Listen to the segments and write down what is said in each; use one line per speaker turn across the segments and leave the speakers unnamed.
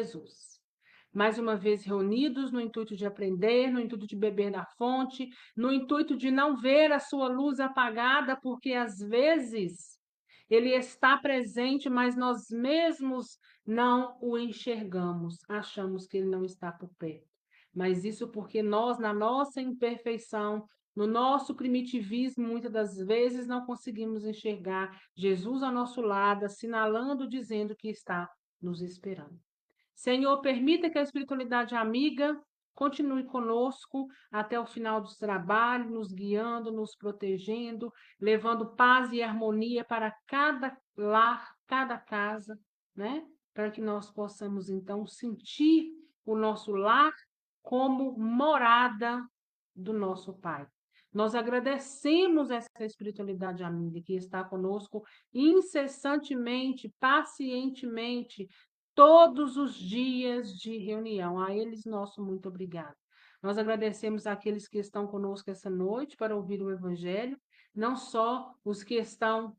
Jesus. Mais uma vez reunidos no intuito de aprender, no intuito de beber da fonte, no intuito de não ver a sua luz apagada, porque às vezes ele está presente, mas nós mesmos não o enxergamos, achamos que ele não está por perto. Mas isso porque nós, na nossa imperfeição, no nosso primitivismo, muitas das vezes não conseguimos enxergar Jesus ao nosso lado, assinalando, dizendo que está nos esperando. Senhor, permita que a espiritualidade amiga continue conosco até o final dos trabalhos, nos guiando, nos protegendo, levando paz e harmonia para cada lar, cada casa, né? Para que nós possamos, então, sentir o nosso lar como morada do nosso Pai. Nós agradecemos essa espiritualidade amiga que está conosco incessantemente, pacientemente, todos os dias de reunião. A eles, nosso muito obrigado. Nós agradecemos àqueles que estão conosco essa noite para ouvir o Evangelho, não só os que estão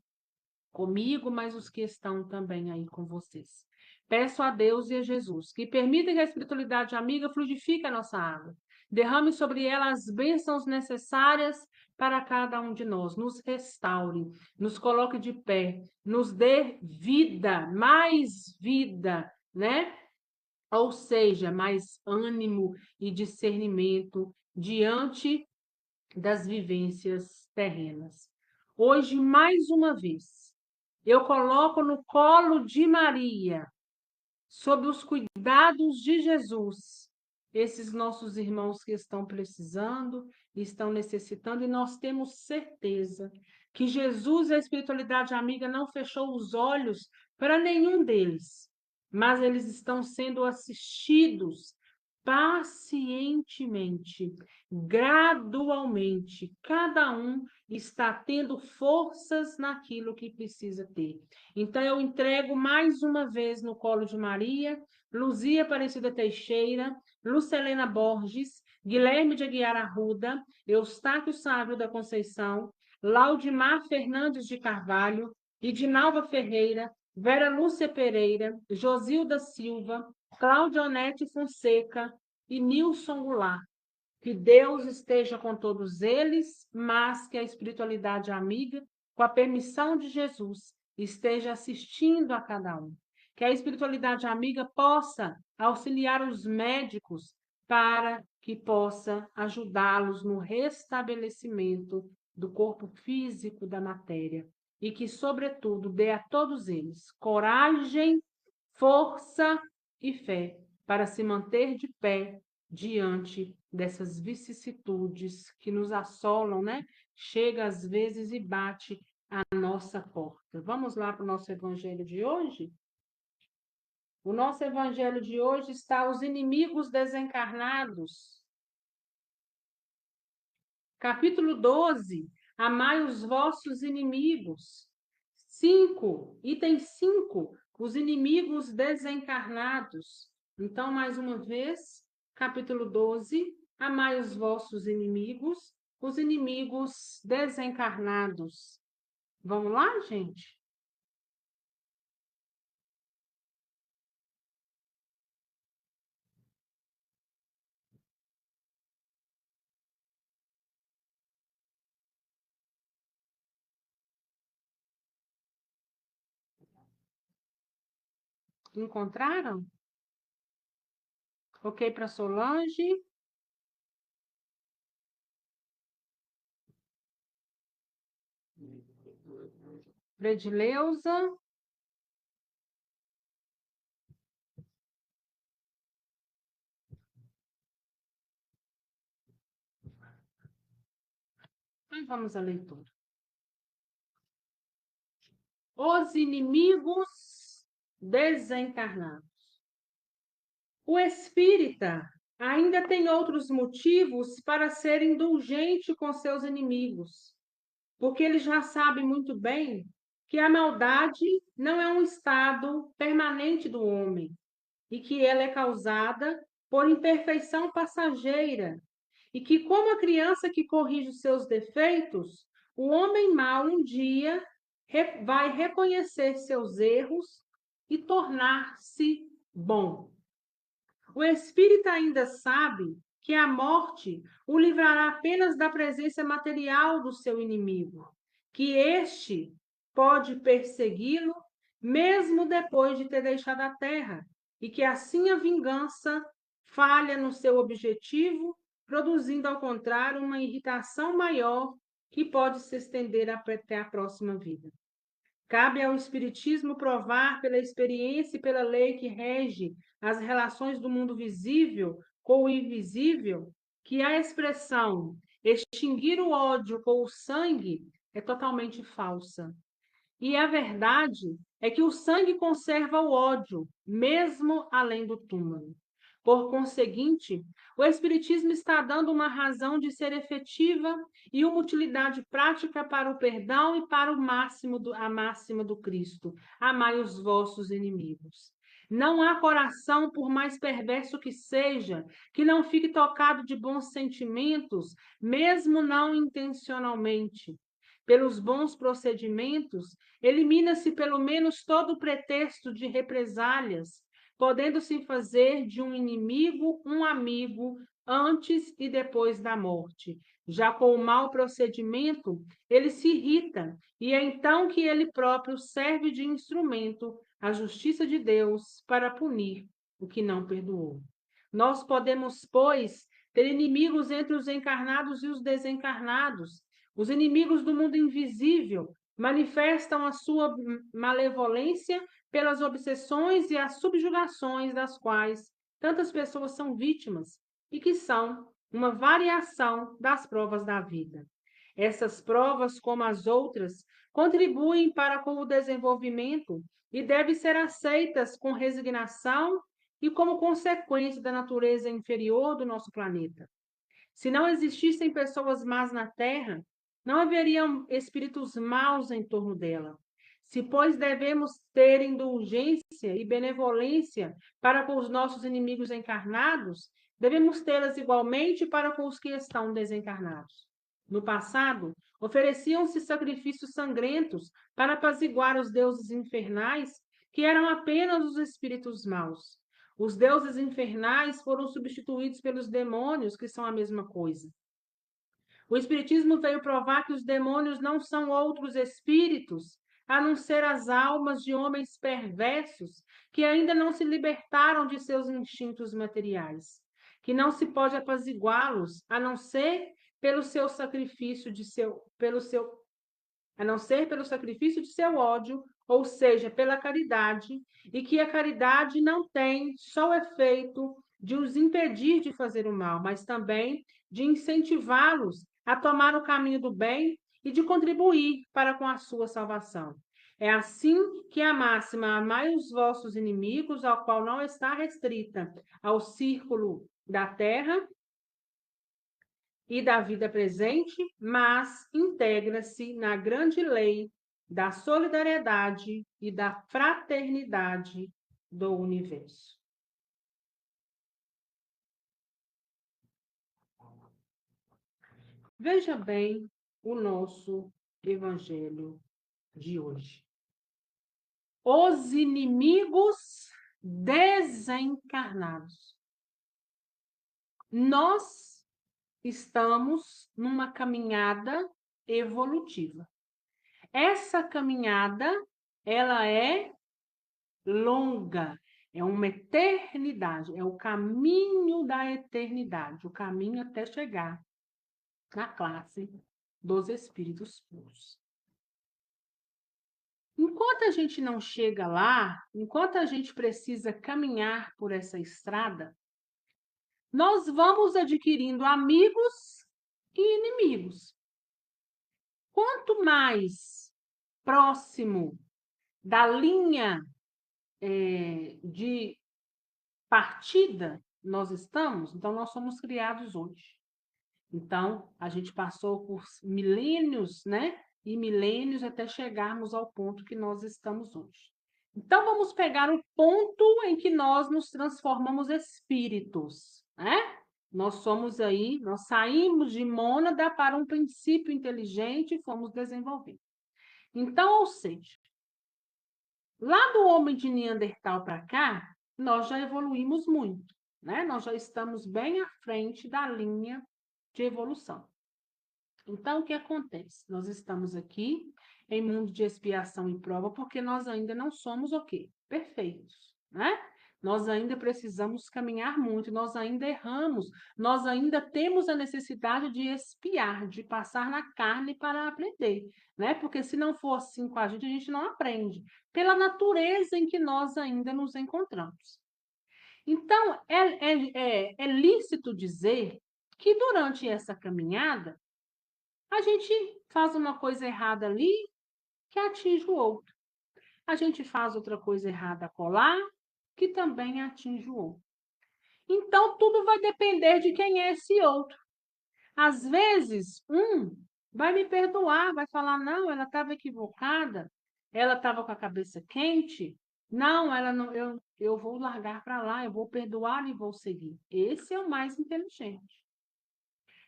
comigo, mas os que estão também aí com vocês. Peço a Deus e a Jesus que permita que a espiritualidade amiga fluidifique a nossa água, derrame sobre ela as bênçãos necessárias para cada um de nós, nos restaure, nos coloque de pé, nos dê vida, mais vida, né? Ou seja, mais ânimo e discernimento diante das vivências terrenas. Hoje, mais uma vez, eu coloco no colo de Maria, sob os cuidados de Jesus, esses nossos irmãos que estão precisando, estão necessitando, e nós temos certeza que Jesus e a espiritualidade amiga não fechou os olhos para nenhum deles, mas eles estão sendo assistidos pacientemente, gradualmente, cada um está tendo forças naquilo que precisa ter. Então, eu entrego mais uma vez no colo de Maria, Luzia Aparecida Teixeira, Lucelena Borges, Guilherme de Aguiar Arruda, Eustáquio Sávio da Conceição, Laudimar Fernandes de Carvalho, Edinalva Ferreira, Vera Lúcia Pereira, Josilda Silva, Cláudia Onete Fonseca e Nilson Goulart. Que Deus esteja com todos eles, mas que a espiritualidade amiga, com a permissão de Jesus, esteja assistindo a cada um. Que a espiritualidade amiga possa auxiliar os médicos para que possa ajudá-los no restabelecimento do corpo físico da matéria. E que, sobretudo, dê a todos eles coragem, força e fé para se manter de pé diante dessas vicissitudes que nos assolam, né? Chega às vezes e bate à nossa porta. Vamos lá para o nosso evangelho de hoje? O nosso evangelho de hoje está os inimigos desencarnados. Capítulo 12. Amai os vossos inimigos. 5. Item 5. Os inimigos desencarnados. Então, mais uma vez, capítulo 12. Amai os vossos inimigos, os inimigos desencarnados. Vamos lá, gente? Encontraram? Ok para Solange? Fredileuza? Então, vamos à leitura. Os inimigos desencarnados. O espírita ainda tem outros motivos para ser indulgente com seus inimigos, porque ele já sabe muito bem que a maldade não é um estado permanente do homem e que ela é causada por imperfeição passageira e que, como a criança que corrige os seus defeitos, o homem mau um dia vai reconhecer seus erros e tornar-se bom. O espírito ainda sabe que a morte o livrará apenas da presença material do seu inimigo, que este pode persegui-lo mesmo depois de ter deixado a terra, e que assim a vingança falha no seu objetivo, produzindo, ao contrário, uma irritação maior que pode se estender até a próxima vida. Cabe ao Espiritismo provar pela experiência e pela lei que rege as relações do mundo visível com o invisível, que a expressão extinguir o ódio com o sangue é totalmente falsa. E a verdade é que o sangue conserva o ódio, mesmo além do túmulo. Por conseguinte, o Espiritismo está dando uma razão de ser efetiva e uma utilidade prática para o perdão e para a máxima do Cristo: amai os vossos inimigos. Não há coração, por mais perverso que seja, que não fique tocado de bons sentimentos, mesmo não intencionalmente. Pelos bons procedimentos, elimina-se pelo menos todo o pretexto de represálias, podendo-se fazer de um inimigo um amigo antes e depois da morte. Já com o mau procedimento, ele se irrita, e é então que ele próprio serve de instrumento à justiça de Deus para punir o que não perdoou. Nós podemos, pois, ter inimigos entre os encarnados e os desencarnados. Os inimigos do mundo invisível manifestam a sua malevolência pelas obsessões e as subjugações das quais tantas pessoas são vítimas e que são uma variação das provas da vida. Essas provas, como as outras, contribuem para com o desenvolvimento e devem ser aceitas com resignação e como consequência da natureza inferior do nosso planeta. Se não existissem pessoas más na Terra, não haveriam espíritos maus em torno dela. Se, pois, devemos ter indulgência e benevolência para com os nossos inimigos encarnados, devemos tê-las igualmente para com os que estão desencarnados. No passado, ofereciam-se sacrifícios sangrentos para apaziguar os deuses infernais, que eram apenas os espíritos maus. Os deuses infernais foram substituídos pelos demônios, que são a mesma coisa. O Espiritismo veio provar que os demônios não são outros espíritos, a não ser as almas de homens perversos que ainda não se libertaram de seus instintos materiais, que não se pode apaziguá-los, a não ser pelo seu sacrifício a não ser pelo sacrifício de seu ódio, ou seja, pela caridade, e que a caridade não tem só o efeito de os impedir de fazer o mal, mas também de incentivá-los a tomar o caminho do bem e de contribuir para com a sua salvação. É assim que a máxima amai os vossos inimigos, ao qual não está restrita ao círculo da terra, e da vida presente, mas integra-se na grande lei da solidariedade e da fraternidade do universo. Veja bem o nosso evangelho de hoje. Os inimigos desencarnados. Nós estamos numa caminhada evolutiva. Essa caminhada, ela é longa, é uma eternidade, é o caminho da eternidade, o caminho até chegar na classe dos espíritos puros. Enquanto a gente não chega lá, enquanto a gente precisa caminhar por essa estrada, nós vamos adquirindo amigos e inimigos. Quanto mais próximo da linha de partida nós estamos, então nós somos criados hoje. Então, a gente passou por milênios, né? E milênios até chegarmos ao ponto que nós estamos hoje. Então, vamos pegar o ponto em que nós nos transformamos espíritos, né? Nós somos aí, nós saímos de mônada para um princípio inteligente e fomos desenvolvendo. Então, ou seja, lá do homem de Neandertal para cá, nós já evoluímos muito. né? Nós já estamos bem à frente da linha de evolução. Então, o que acontece? Nós estamos aqui em mundo de expiação e prova porque nós ainda não somos o quê? Perfeitos, né? Nós ainda precisamos caminhar muito, nós ainda erramos, nós ainda temos a necessidade de expiar, de passar na carne para aprender, né? Porque se não for assim com a gente não aprende, pela natureza em que nós ainda nos encontramos. Então, é lícito dizer que durante essa caminhada, a gente faz uma coisa errada ali que atinge o outro. A gente faz outra coisa errada acolá, que também atinge o outro. Então, tudo vai depender de quem é esse outro. Às vezes, um vai me perdoar, vai falar, não, ela estava equivocada, ela estava com a cabeça quente, não, ela não, eu vou largar para lá, eu vou perdoar e vou seguir. Esse é o mais inteligente.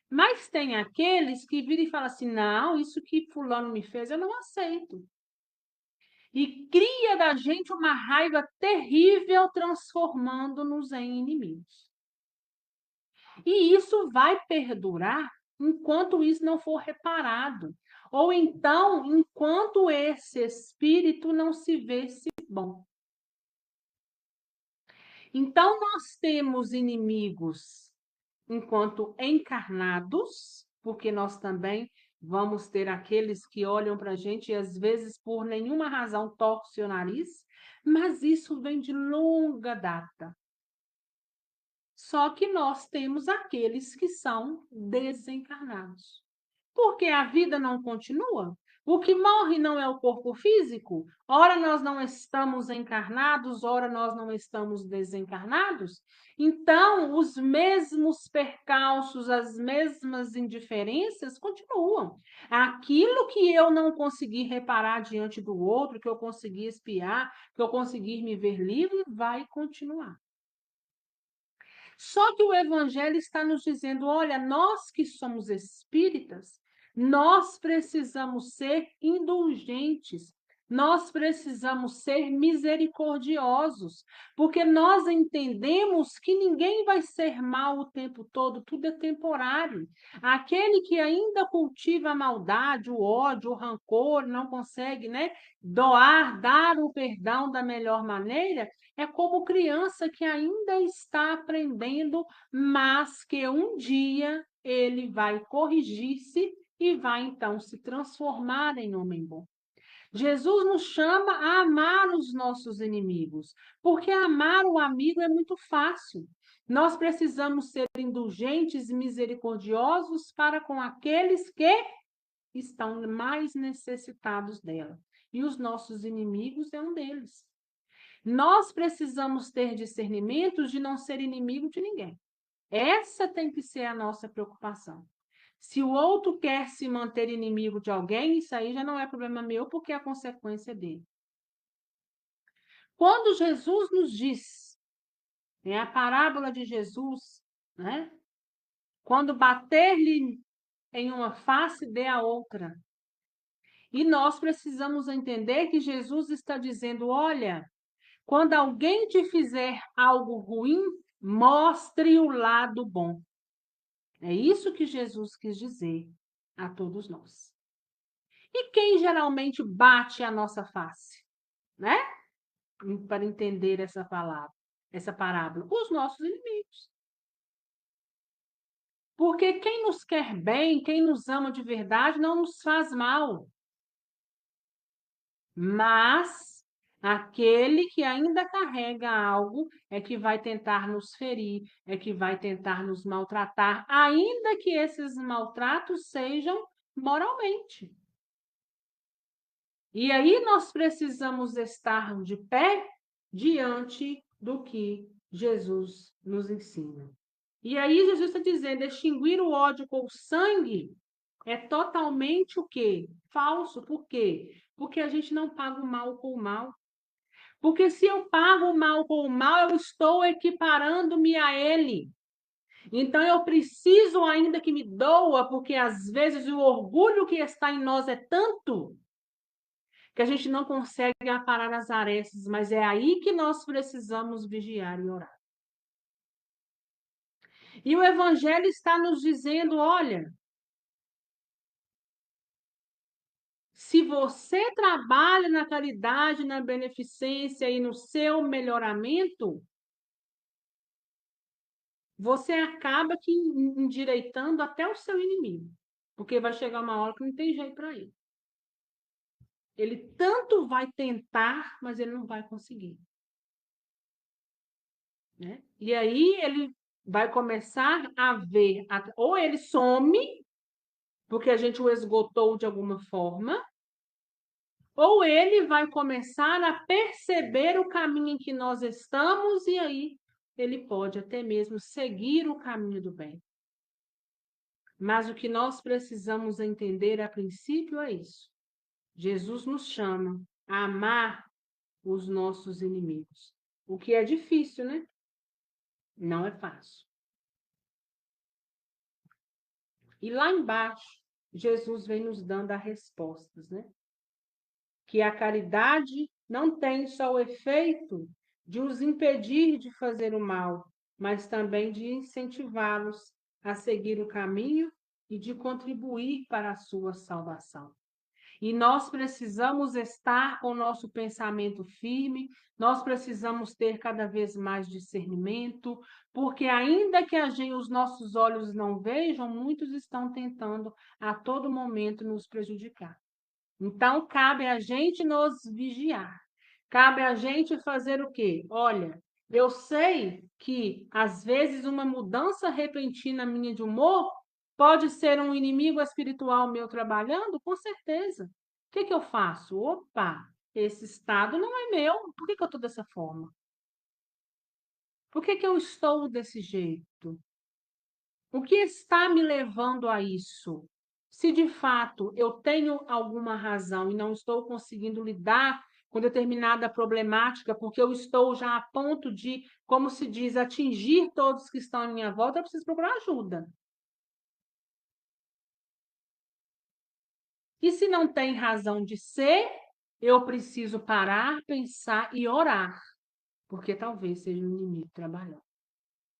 Mas tem aqueles que viram e falam assim, não, isso que fulano me fez, eu não aceito. E cria da gente uma raiva terrível, transformando-nos em inimigos. E isso vai perdurar enquanto isso não for reparado. Ou então, enquanto esse espírito não se vê-se bom. Então, nós temos inimigos enquanto encarnados, porque nós também vamos ter aqueles que olham para a gente e às vezes por nenhuma razão torcem o nariz, mas isso vem de longa data. Só que nós temos aqueles que são desencarnados. Porque a vida não continua. O que morre não é o corpo físico. Ora nós não estamos encarnados, ora nós não estamos desencarnados. Então, os mesmos percalços, as mesmas indiferenças continuam. Aquilo que eu não consegui reparar diante do outro, que eu consegui espiar, que eu consegui me ver livre, vai continuar. Só que o Evangelho está nos dizendo: olha, nós que somos espíritas, nós precisamos ser indulgentes, nós precisamos ser misericordiosos, porque nós entendemos que ninguém vai ser mal o tempo todo, tudo é temporário. Aquele que ainda cultiva a maldade, o ódio, o rancor, não consegue, né, dar o perdão da melhor maneira, é como criança que ainda está aprendendo, mas que um dia ele vai corrigir-se e vai então se transformar em homem bom. Jesus nos chama a amar os nossos inimigos, porque amar o amigo é muito fácil. Nós precisamos ser indulgentes e misericordiosos para com aqueles que estão mais necessitados dela. E os nossos inimigos é um deles. Nós precisamos ter discernimento de não ser inimigo de ninguém. Essa tem que ser a nossa preocupação. Se o outro quer se manter inimigo de alguém, isso aí já não é problema meu, porque é a consequência dele. Quando Jesus nos diz, é a parábola de Jesus, né? Quando bater-lhe em uma face, dê a outra. E nós precisamos entender que Jesus está dizendo, olha, quando alguém te fizer algo ruim, mostre o lado bom. É isso que Jesus quis dizer a todos nós. E quem geralmente bate a nossa face, né? Para entender essa palavra, essa parábola, os nossos inimigos. Porque quem nos quer bem, quem nos ama de verdade, não nos faz mal. Mas aquele que ainda carrega algo é que vai tentar nos ferir, é que vai tentar nos maltratar, ainda que esses maltratos sejam moralmente. E aí nós precisamos estar de pé diante do que Jesus nos ensina. E aí Jesus está dizendo, extinguir o ódio com o sangue é totalmente o quê? Falso. Por quê? Porque a gente não paga o mal com o mal. Porque se eu pago o mal com o mal, eu estou equiparando-me a ele. Então eu preciso ainda que me doa, porque às vezes o orgulho que está em nós é tanto que a gente não consegue aparar as arestas, mas é aí que nós precisamos vigiar e orar. E o Evangelho está nos dizendo, olha, se você trabalha na caridade, na beneficência e no seu melhoramento, você acaba que endireitando até o seu inimigo, porque vai chegar uma hora que não tem jeito para ele. Ele tanto vai tentar, mas ele não vai conseguir. Né? E aí ele vai começar a ver, ou ele some, porque a gente o esgotou de alguma forma, ou ele vai começar a perceber o caminho em que nós estamos, e aí ele pode até mesmo seguir o caminho do bem. Mas o que nós precisamos entender a princípio é isso. Jesus nos chama a amar os nossos inimigos. O que é difícil, né? Não é fácil. E lá embaixo, Jesus vem nos dando as respostas, né? Que a caridade não tem só o efeito de os impedir de fazer o mal, mas também de incentivá-los a seguir o caminho e de contribuir para a sua salvação. E nós precisamos estar com o nosso pensamento firme, nós precisamos ter cada vez mais discernimento, porque ainda que os nossos olhos não vejam, muitos estão tentando a todo momento nos prejudicar. Então, cabe a gente nos vigiar. Cabe a gente fazer o quê? Olha, eu sei que, às vezes, uma mudança repentina minha de humor pode ser um inimigo espiritual meu trabalhando, com certeza. O que eu faço? Opa, esse estado não é meu. Por que eu estou dessa forma? Por que eu estou desse jeito? O que está me levando a isso? Se de fato eu tenho alguma razão e não estou conseguindo lidar com determinada problemática, porque eu estou já a ponto de, como se diz, atingir todos que estão à minha volta, eu preciso procurar ajuda. E se não tem razão de ser, eu preciso parar, pensar e orar, porque talvez seja um inimigo trabalhando.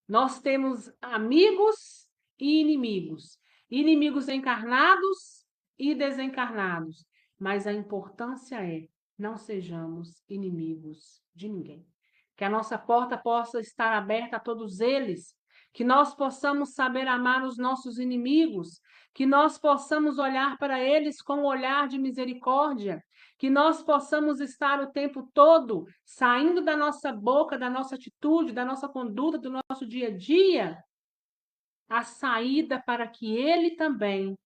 Nós temos amigos e inimigos, inimigos encarnados e desencarnados, mas a importância é não sejamos inimigos de ninguém. Que a nossa porta possa estar aberta a todos eles, que nós possamos saber amar os nossos inimigos, que nós possamos olhar para eles com um olhar de misericórdia, que nós possamos estar o tempo todo saindo da nossa boca, da nossa atitude, da nossa conduta, do nosso dia a dia, a saída para que ele também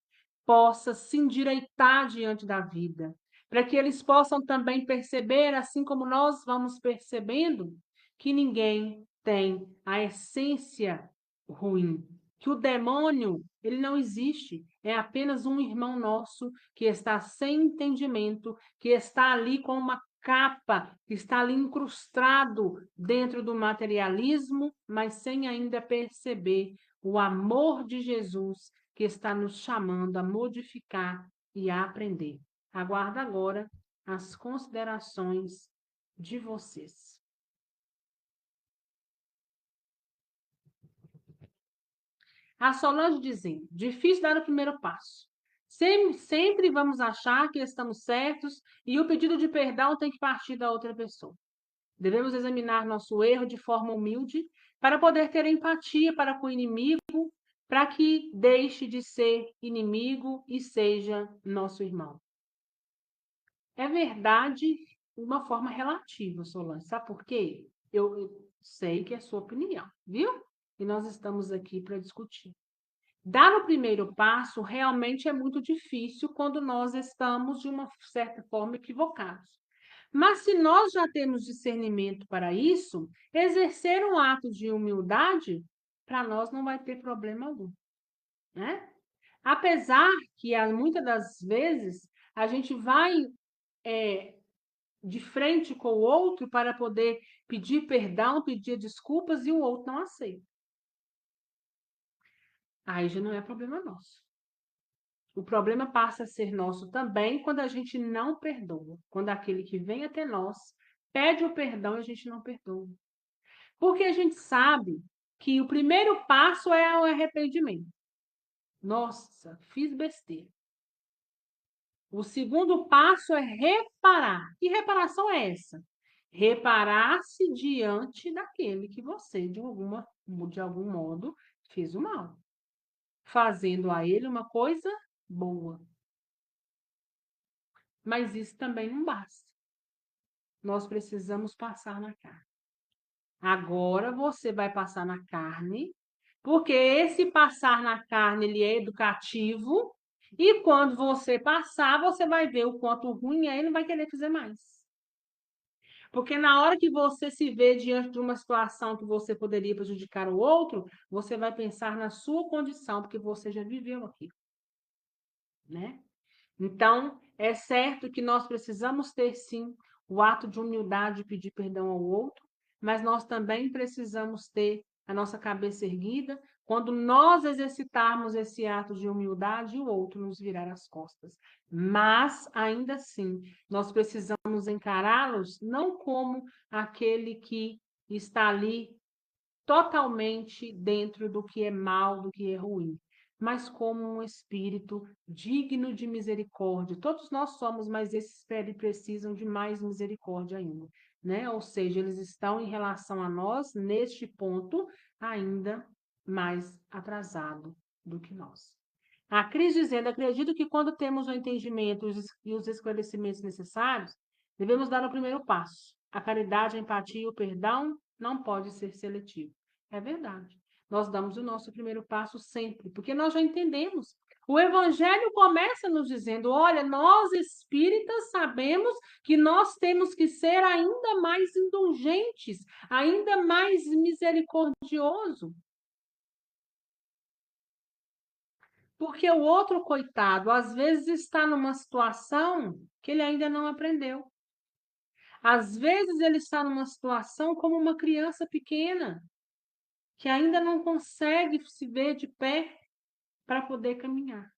possa se endireitar diante da vida, para que eles possam também perceber, assim como nós vamos percebendo, que ninguém tem a essência ruim, que o demônio, ele não existe, é apenas um irmão nosso que está sem entendimento, que está ali com uma capa, que está ali incrustado dentro do materialismo, mas sem ainda perceber o amor de Jesus que está nos chamando a modificar e a aprender. Aguardo agora as considerações de vocês. A Solange dizendo, difícil dar o primeiro passo. Sempre vamos achar que estamos certos e o pedido de perdão tem que partir da outra pessoa. Devemos examinar nosso erro de forma humilde para poder ter empatia para com o inimigo, para que deixe de ser inimigo e seja nosso irmão. É verdade de uma forma relativa, Solange. Sabe por quê? Eu sei que é sua opinião, viu? E nós estamos aqui para discutir. Dar o primeiro passo realmente é muito difícil quando nós estamos, de uma certa forma, equivocados. Mas se nós já temos discernimento para isso, exercer um ato de humildade, para nós não vai ter problema algum, né? Apesar que, muitas das vezes, a gente vai de frente com o outro para poder pedir perdão, pedir desculpas e o outro não aceita. Aí já não é problema nosso. O problema passa a ser nosso também quando a gente não perdoa. Quando aquele que vem até nós pede o perdão e a gente não perdoa. Porque a gente sabe que o primeiro passo é o arrependimento. Nossa, fiz besteira. O segundo passo é reparar. Que reparação é essa? Reparar-se diante daquele que você, de algum modo, fez o mal, fazendo a ele uma coisa boa. Mas isso também não basta. Nós precisamos passar na carne. Agora você vai passar na carne, porque esse passar na carne ele é educativo, e quando você passar, você vai ver o quanto ruim é e não vai querer fazer mais. Porque na hora que você se vê diante de uma situação que você poderia prejudicar o outro, você vai pensar na sua condição, porque você já viveu aquilo, né? Então, é certo que nós precisamos ter, sim, o ato de humildade de pedir perdão ao outro, mas nós também precisamos ter a nossa cabeça erguida quando nós exercitarmos esse ato de humildade e o outro nos virar as costas. Mas, ainda assim, nós precisamos encará-los não como aquele que está ali totalmente dentro do que é mal, do que é ruim, mas como um espírito digno de misericórdia. Todos nós somos, mas esses precisam de mais misericórdia ainda, né? Ou seja, eles estão em relação a nós, neste ponto, ainda mais atrasado do que nós. A Cris dizendo, acredito que quando temos o entendimento e os esclarecimentos necessários, devemos dar o primeiro passo. A caridade, a empatia e o perdão não pode ser seletivo. É verdade. Nós damos o nosso primeiro passo sempre, porque nós já entendemos. O Evangelho começa nos dizendo: olha, nós espíritas sabemos que nós temos que ser ainda mais indulgentes, ainda mais misericordioso. Porque o outro, coitado, às vezes está numa situação que ele ainda não aprendeu. Às vezes ele está numa situação como uma criança pequena, que ainda não consegue se ver de pé para poder caminhar,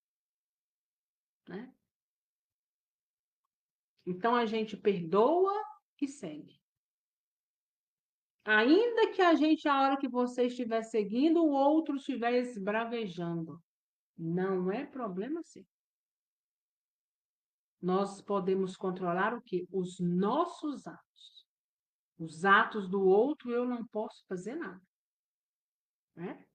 né? Então a gente perdoa e segue. Ainda que a gente, a hora que você estiver seguindo, o outro estiver esbravejando. Não é problema seu. Nós podemos controlar o quê? Os nossos atos. Os atos do outro eu não posso fazer nada, né?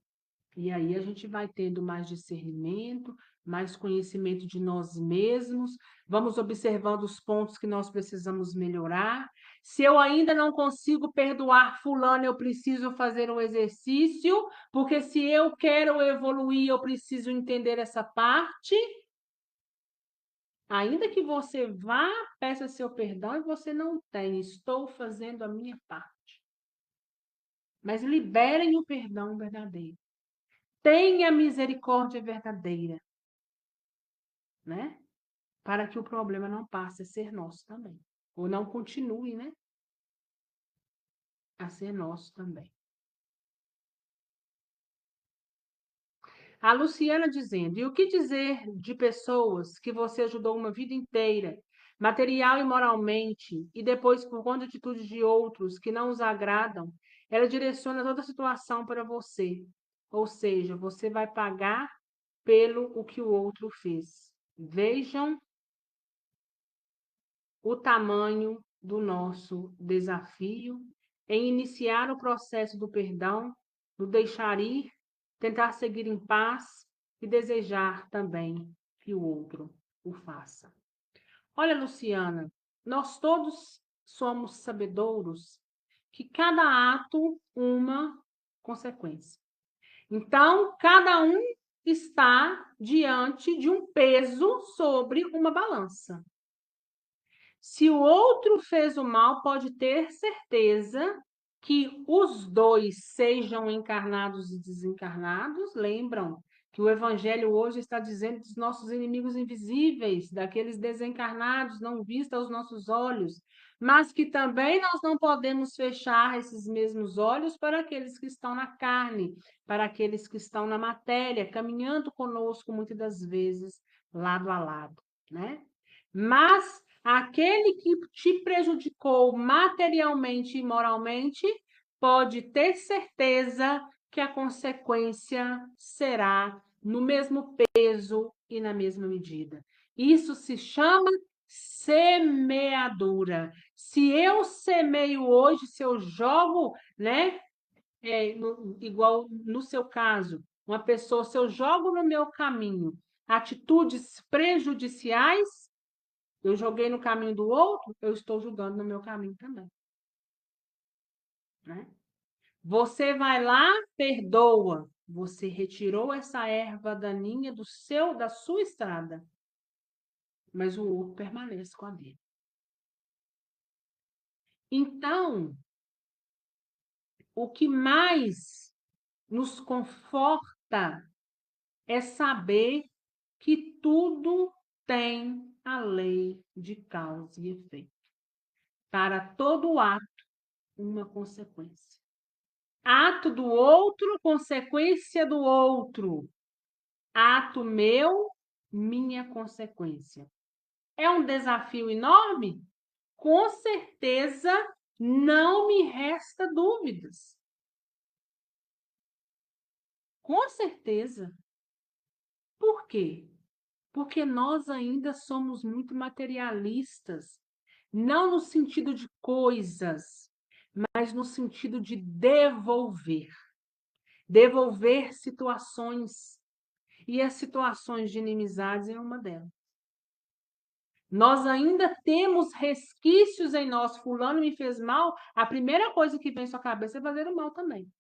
E aí a gente vai tendo mais discernimento, mais conhecimento de nós mesmos, vamos observando os pontos que nós precisamos melhorar. Se eu ainda não consigo perdoar fulano, eu preciso fazer um exercício, porque se eu quero evoluir, eu preciso entender essa parte. Ainda que você vá, peça seu perdão e você não tem, estou fazendo a minha parte. Mas liberem o perdão verdadeiro. Tenha misericórdia verdadeira, né? Para que o problema não passe a ser nosso também. Ou não continue, né? A ser nosso também. A Luciana dizendo, e o que dizer de pessoas que você ajudou uma vida inteira, material e moralmente, e depois, por conta de atitudes de outros que não os agradam, ela direciona toda a situação para você. Ou seja, você vai pagar pelo o que o outro fez. Vejam o tamanho do nosso desafio em iniciar o processo do perdão, do deixar ir, tentar seguir em paz e desejar também que o outro o faça. Olha, Luciana, nós todos somos sabedouros que cada ato uma consequência. Então, cada um está diante de um peso sobre uma balança. Se o outro fez o mal, pode ter certeza que os dois, sejam encarnados e desencarnados, lembram que o Evangelho hoje está dizendo dos nossos inimigos invisíveis, daqueles desencarnados, não vistos aos nossos olhos, mas que também nós não podemos fechar esses mesmos olhos para aqueles que estão na carne, para aqueles que estão na matéria, caminhando conosco muitas das vezes, lado a lado, né? Mas aquele que te prejudicou materialmente e moralmente, pode ter certeza que a consequência será no mesmo peso e na mesma medida. Isso se chama semeadura. Se eu semeio hoje, se eu jogo, né, igual no seu caso, uma pessoa, se eu jogo no meu caminho atitudes prejudiciais, eu joguei no caminho do outro, eu estou julgando no meu caminho também. Né? Você vai lá, perdoa. Você retirou essa erva daninha da sua estrada, mas o outro permanece com a dele. Então, o que mais nos conforta é saber que tudo tem a lei de causa e efeito. Para todo ato, uma consequência. Ato do outro, consequência do outro. Ato meu, minha consequência. É um desafio enorme? Com certeza, não me resta dúvidas. Com certeza. Por quê? Porque nós ainda somos muito materialistas, não no sentido de coisas, mas no sentido de devolver. Devolver situações. E as situações de inimizades é uma delas. Nós ainda temos resquícios em nós. Fulano me fez mal, a primeira coisa que vem à sua cabeça é fazer o mal também.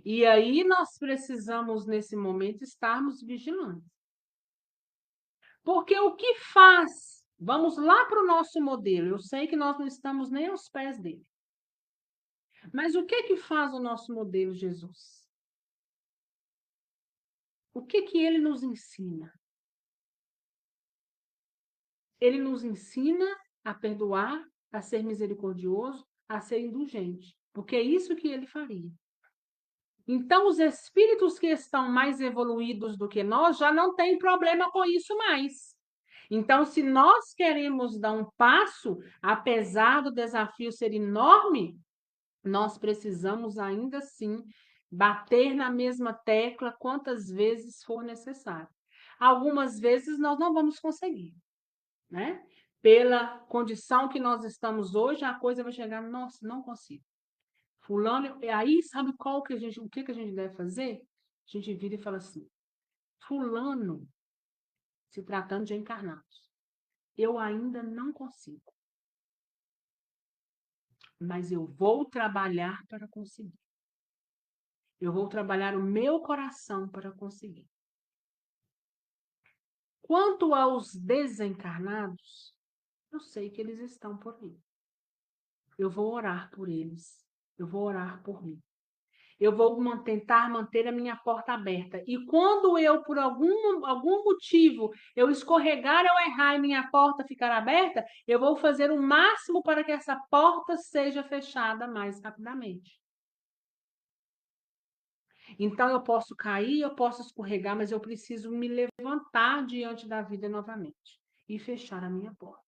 E aí nós precisamos, nesse momento, estarmos vigilantes. Porque o que faz? Vamos lá para o nosso modelo. Eu sei que nós não estamos nem aos pés dele. Mas o que faz o nosso modelo Jesus? O que ele nos ensina? Ele nos ensina a perdoar, a ser misericordioso, a ser indulgente. Porque é isso que ele faria. Então, os espíritos que estão mais evoluídos do que nós já não têm problema com isso mais. Então, se nós queremos dar um passo, apesar do desafio ser enorme, nós precisamos ainda assim bater na mesma tecla quantas vezes for necessário. Algumas vezes nós não vamos conseguir, né? Pela condição que nós estamos hoje, a coisa vai chegar, nossa, não consigo. Fulano, aí sabe o que a gente deve fazer? A gente vira e fala assim: fulano, se tratando de encarnados, eu ainda não consigo, mas eu vou trabalhar para conseguir. Eu vou trabalhar o meu coração para conseguir. Quanto aos desencarnados, eu sei que eles estão por mim. Eu vou orar por eles. Eu vou orar por mim. Eu vou tentar manter a minha porta aberta. E quando eu, por algum motivo, eu escorregar ou errar e minha porta ficar aberta, eu vou fazer o máximo para que essa porta seja fechada mais rapidamente. Então, eu posso cair, eu posso escorregar, mas eu preciso me levantar diante da vida novamente e fechar a minha porta.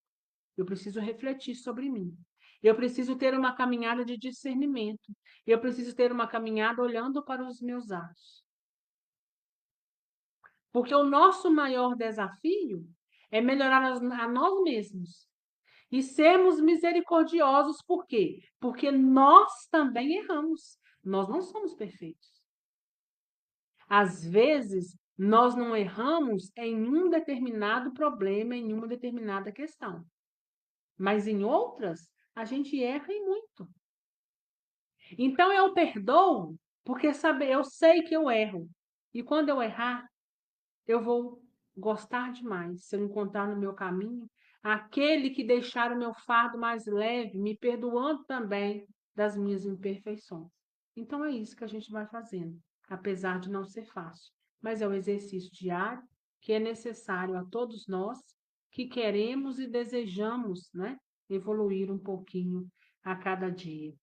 Eu preciso refletir sobre mim. Eu preciso ter uma caminhada de discernimento. Eu preciso ter uma caminhada olhando para os meus atos. Porque o nosso maior desafio é melhorar a nós mesmos e sermos misericordiosos. Por quê? Porque nós também erramos. Nós não somos perfeitos. Às vezes, nós não erramos em um determinado problema, em uma determinada questão. Mas em outras, a gente erra em muito. Então eu perdoo, porque eu sei que eu erro. E quando eu errar, eu vou gostar demais se eu encontrar no meu caminho aquele que deixar o meu fardo mais leve, me perdoando também das minhas imperfeições. Então é isso que a gente vai fazendo, apesar de não ser fácil. Mas é um exercício diário que é necessário a todos nós que queremos e desejamos, né, evoluir um pouquinho a cada dia.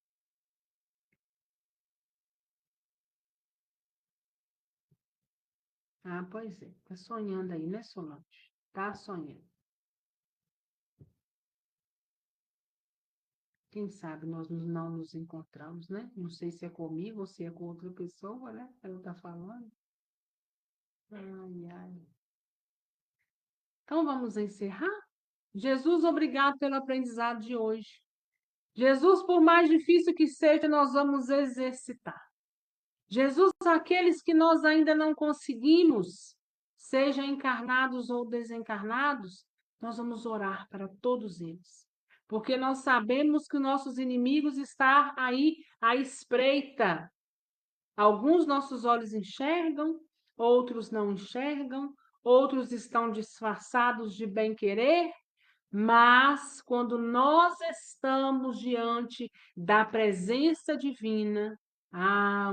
Ah, pois é. Tá sonhando aí, né, Solange? Tá sonhando. Quem sabe nós não nos encontramos, né? Não sei se é comigo ou se é com outra pessoa, né? Ela está falando. Ai, ai. Então vamos encerrar? Jesus, obrigado pelo aprendizado de hoje. Jesus, por mais difícil que seja, nós vamos exercitar. Jesus, aqueles que nós ainda não conseguimos, sejam encarnados ou desencarnados, nós vamos orar para todos eles. Porque nós sabemos que nossos inimigos estão aí à espreita. Alguns nossos olhos enxergam, outros não enxergam, outros estão disfarçados de bem-querer, mas quando nós estamos diante da presença divina,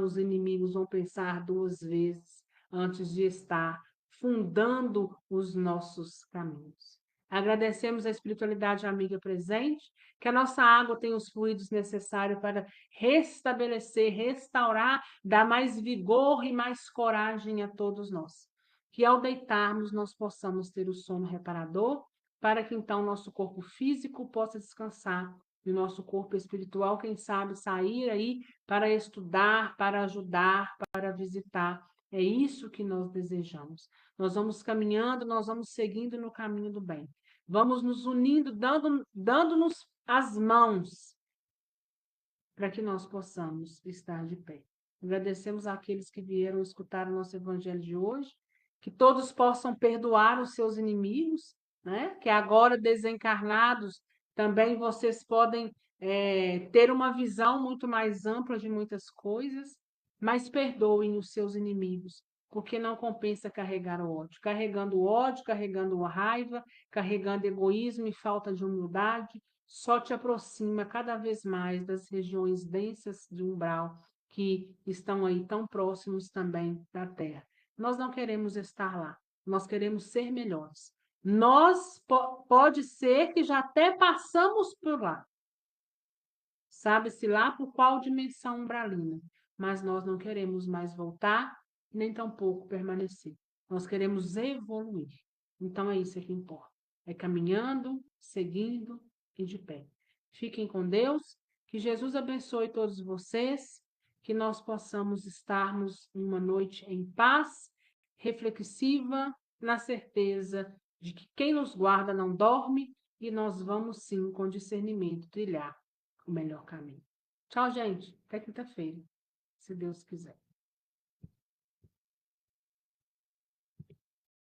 os inimigos vão pensar duas vezes antes de estar fundando os nossos caminhos. Agradecemos a espiritualidade amiga presente, que a nossa água tenha os fluidos necessários para restabelecer, restaurar, dar mais vigor e mais coragem a todos nós. Que ao deitarmos nós possamos ter o sono reparador, para que então nosso corpo físico possa descansar e o nosso corpo espiritual, quem sabe, sair aí para estudar, para ajudar, para visitar. É isso que nós desejamos. Nós vamos caminhando, nós vamos seguindo no caminho do bem. Vamos nos unindo, dando-nos as mãos para que nós possamos estar de pé. Agradecemos àqueles que vieram escutar o nosso evangelho de hoje, que todos possam perdoar os seus inimigos, né? Que agora desencarnados também vocês podem ter uma visão muito mais ampla de muitas coisas, mas perdoem os seus inimigos, porque não compensa carregar o ódio, carregando a raiva, carregando egoísmo e falta de humildade, só te aproxima cada vez mais das regiões densas de umbral que estão aí tão próximos também da Terra. Nós não queremos estar lá, nós queremos ser melhores. Nós pode ser que já até passamos por lá, sabe-se lá por qual dimensão umbralina, mas nós não queremos mais voltar, nem tampouco permanecer. Nós queremos evoluir. Então é isso que importa. É caminhando, seguindo e de pé. Fiquem com Deus, que Jesus abençoe todos vocês, que nós possamos estarmos uma noite em paz, reflexiva, na certeza de que quem nos guarda não dorme e nós vamos sim, com discernimento, trilhar o melhor caminho. Tchau, gente. Até quinta-feira, se Deus quiser.